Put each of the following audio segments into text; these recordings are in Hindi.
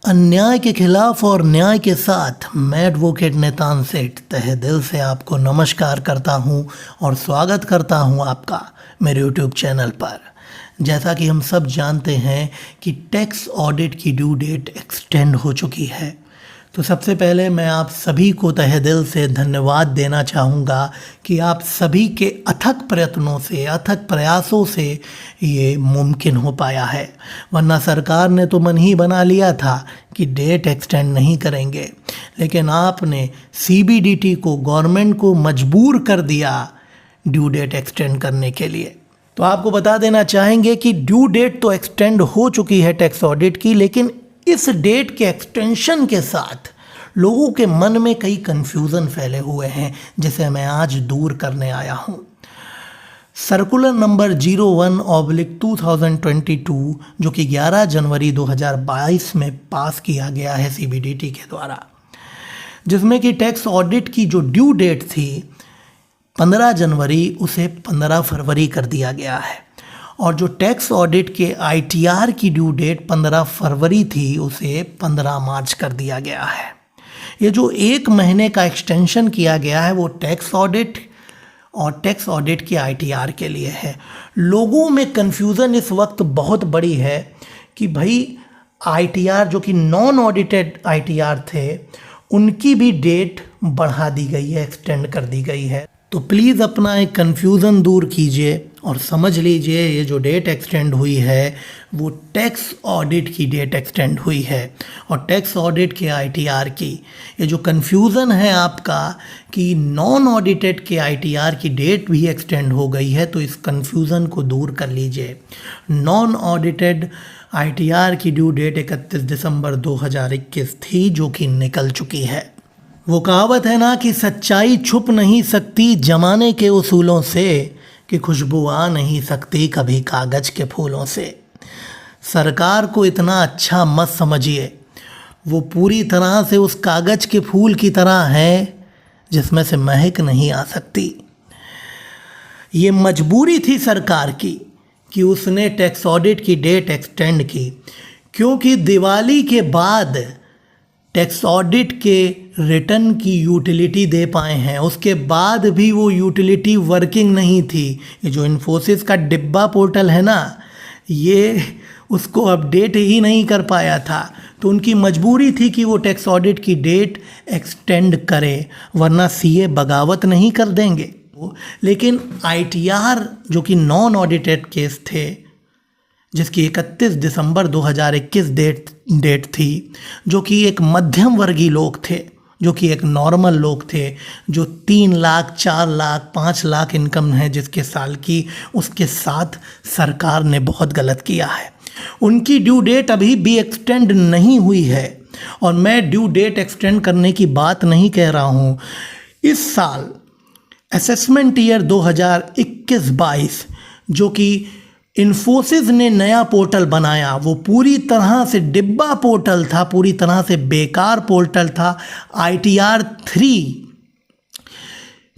अन्याय के खिलाफ और न्याय के साथ मैं एडवोकेट नेतान सेठ तहे दिल से आपको नमस्कार करता हूं और स्वागत करता हूं आपका मेरे यूट्यूब चैनल पर। जैसा कि हम सब जानते हैं कि टैक्स ऑडिट की ड्यू डेट एक्सटेंड हो चुकी है, तो सबसे पहले मैं आप सभी को तहे दिल से धन्यवाद देना चाहूँगा कि आप सभी के अथक प्रयत्नों से, अथक प्रयासों से ये मुमकिन हो पाया है। वरना सरकार ने तो मन ही बना लिया था कि डेट एक्सटेंड नहीं करेंगे, लेकिन आपने सीबीडीटी को, गवर्नमेंट को मजबूर कर दिया ड्यू डेट एक्सटेंड करने के लिए। तो आपको बता देना चाहेंगे कि ड्यू डेट तो एक्सटेंड हो चुकी है टैक्स ऑडिट की, लेकिन इस डेट के एक्सटेंशन के साथ लोगों के मन में कई कन्फ्यूज़न फैले हुए हैं, जिसे मैं आज दूर करने आया हूं। सर्कुलर नंबर 01/2022 जो कि 11 जनवरी 2022 में पास किया गया है सीबीडीटी के द्वारा, जिसमें कि टैक्स ऑडिट की जो ड्यू डेट थी 15 जनवरी उसे 15 फरवरी कर दिया गया है, और जो टैक्स ऑडिट के आईटीआर की ड्यू डेट 15 फरवरी थी उसे 15 मार्च कर दिया गया है। ये जो 1 महीने का एक्सटेंशन किया गया है वो टैक्स ऑडिट और टैक्स ऑडिट के आईटीआर के लिए है। लोगों में कन्फ्यूज़न इस वक्त बहुत बड़ी है कि भाई आईटीआर जो कि नॉन ऑडिटेड आईटीआर थे उनकी भी डेट बढ़ा दी गई है, एक्सटेंड कर दी गई है। तो प्लीज़ अपना एक कन्फ्यूज़न दूर कीजिए और समझ लीजिए ये जो डेट एक्सटेंड हुई है वो टैक्स ऑडिट की डेट एक्सटेंड हुई है और टैक्स ऑडिट के आईटीआर की। ये जो कन्फ्यूज़न है आपका कि नॉन ऑडिटेड के आईटीआर की डेट भी एक्सटेंड हो गई है, तो इस कन्फ्यूज़न को दूर कर लीजिए। नॉन ऑडिटेड आईटीआर की ड्यू डेट 31 दिसंबर 2021 थी, जो कि निकल चुकी है। वो कहावत है ना कि सच्चाई छुप नहीं सकती जमाने के उसूलों से, कि खुशबू आ नहीं सकती कभी कागज़ के फूलों से। सरकार को इतना अच्छा मत समझिए, वो पूरी तरह से उस कागज़ के फूल की तरह है जिसमें से महक नहीं आ सकती। ये मजबूरी थी सरकार की कि उसने टैक्स ऑडिट की डेट एक्सटेंड की, क्योंकि दिवाली के बाद टैक्स ऑडिट के रिटर्न की यूटिलिटी दे पाए हैं, उसके बाद भी वो यूटिलिटी वर्किंग नहीं थी। ये जो इन्फोसिस का डिब्बा पोर्टल है ना, ये उसको अपडेट ही नहीं कर पाया था, तो उनकी मजबूरी थी कि वो टैक्स ऑडिट की डेट एक्सटेंड करे, वरना सीए बगावत नहीं कर देंगे। लेकिन आईटीआर जो कि नॉन ऑडिटेड केस थे, जिसकी 31 दिसंबर 2021 डेट थी, जो कि एक मध्यम वर्गीय लोग थे, जो कि एक नॉर्मल लोग थे, जो 3 लाख 4 लाख 5 लाख इनकम है जिसके साल की, उसके साथ सरकार ने बहुत गलत किया है। उनकी ड्यू डेट अभी भी एक्सटेंड नहीं हुई है, और मैं ड्यू डेट एक्सटेंड करने की बात नहीं कह रहा हूँ। इस साल असेसमेंट ईयर 2021-22 जो कि इन्फोसिस ने नया पोर्टल बनाया, वो पूरी तरह से डिब्बा पोर्टल था, पूरी तरह से बेकार पोर्टल था। आईटीआर 3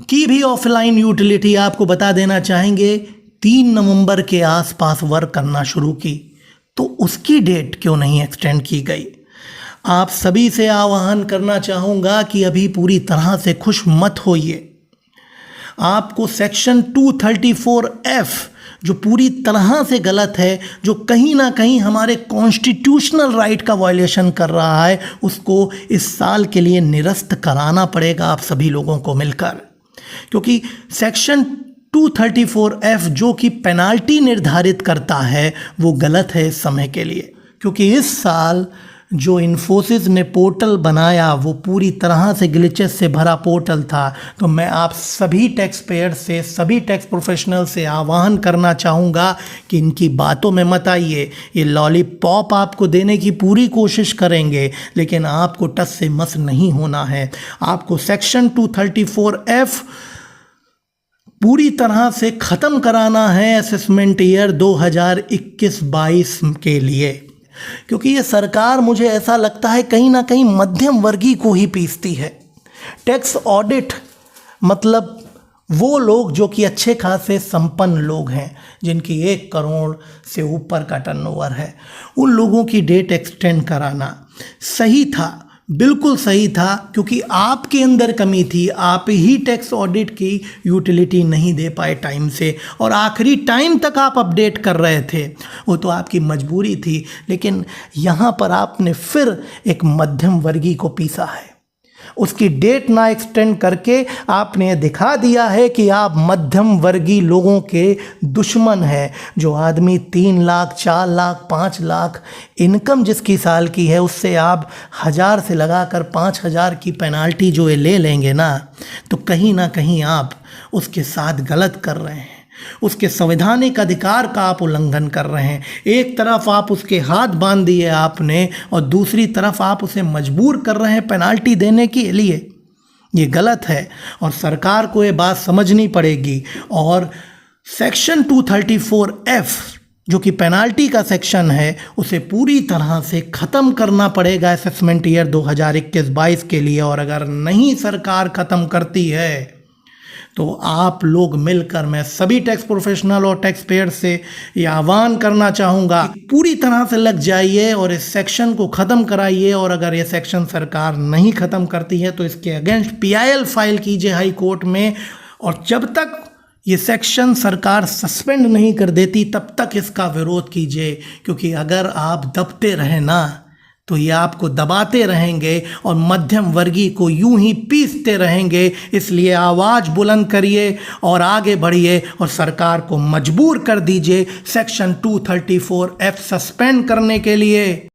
की भी ऑफलाइन यूटिलिटी आपको बता देना चाहेंगे 3 नवंबर के आसपास वर्क करना शुरू की, तो उसकी डेट क्यों नहीं एक्सटेंड की गई। आप सभी से आह्वान करना चाहूँगा कि अभी पूरी तरह से खुश मत होइए। आपको सेक्शन 234F जो पूरी तरह से गलत है, जो कहीं ना कहीं हमारे कॉन्स्टिट्यूशनल राइट का वायलेशन कर रहा है, उसको इस साल के लिए निरस्त कराना पड़ेगा आप सभी लोगों को मिलकर। क्योंकि सेक्शन 234F जो कि पेनाल्टी निर्धारित करता है वो गलत है इस समय के लिए, क्योंकि इस साल जो इन्फोसिस ने पोर्टल बनाया वो पूरी तरह से ग्लिचेस से भरा पोर्टल था। तो मैं आप सभी टैक्स पेयर से, सभी टैक्स प्रोफेशनल से आह्वान करना चाहूँगा कि इनकी बातों में मत आइए। ये लॉलीपॉप आपको देने की पूरी कोशिश करेंगे, लेकिन आपको टस से मस नहीं होना है। आपको सेक्शन 234F पूरी तरह से ख़त्म कराना है असेसमेंट ईयर 2021-22 के लिए, क्योंकि ये सरकार, मुझे ऐसा लगता है, कहीं ना कहीं मध्यम वर्गीय को ही पीसती है। टैक्स ऑडिट मतलब वो लोग जो कि अच्छे खासे संपन्न लोग हैं, जिनकी 1 करोड़ से ऊपर का टर्नओवर है, उन लोगों की डेट एक्सटेंड कराना। सही था, बिल्कुल सही था, क्योंकि आपके अंदर कमी थी, आप ही टैक्स ऑडिट की यूटिलिटी नहीं दे पाए टाइम से, और आखिरी टाइम तक आप अपडेट कर रहे थे। वो तो आपकी मजबूरी थी, लेकिन यहाँ पर आपने फिर एक मध्यम वर्गीय को पीसा है। उसकी डेट ना एक्सटेंड करके आपने दिखा दिया है कि आप मध्यम वर्गीय लोगों के दुश्मन हैं। जो आदमी 3 लाख, 4 लाख, 5 लाख इनकम जिसकी साल की है, उससे आप 1000 से लगाकर 5000 की पेनाल्टी जो ये ले लेंगे ना, तो कहीं ना कहीं आप उसके साथ गलत कर रहे हैं। उसके संवैधानिक अधिकार का आप उल्लंघन कर रहे हैं। एक तरफ आप उसके हाथ बांध दिए आपने, और दूसरी तरफ आप उसे मजबूर कर रहे हैं पेनाल्टी देने के लिए। ये गलत है और सरकार को ये बात समझनी पड़ेगी। और सेक्शन 234F जो कि पेनाल्टी का सेक्शन है, उसे पूरी तरह से ख़त्म करना पड़ेगा असेसमेंट ईयर 2021-22 के लिए। और अगर नहीं सरकार ख़त्म करती है तो आप लोग मिलकर, मैं सभी टैक्स प्रोफेशनल और टैक्स पेयर से ये आह्वान करना चाहूँगा कि पूरी तरह से लग जाइए और इस सेक्शन को ख़त्म कराइए। और अगर ये सेक्शन सरकार नहीं ख़त्म करती है तो इसके अगेंस्ट PIL फाइल कीजिए हाई कोर्ट में। और जब तक ये सेक्शन सरकार सस्पेंड नहीं कर देती तब तक इसका विरोध कीजिए, क्योंकि अगर आप दबते रहे ना तो ये आपको दबाते रहेंगे और मध्यम वर्गीय को यूं ही पीसते रहेंगे। इसलिए आवाज़ बुलंद करिए और आगे बढ़िए और सरकार को मजबूर कर दीजिए सेक्शन 234F सस्पेंड करने के लिए।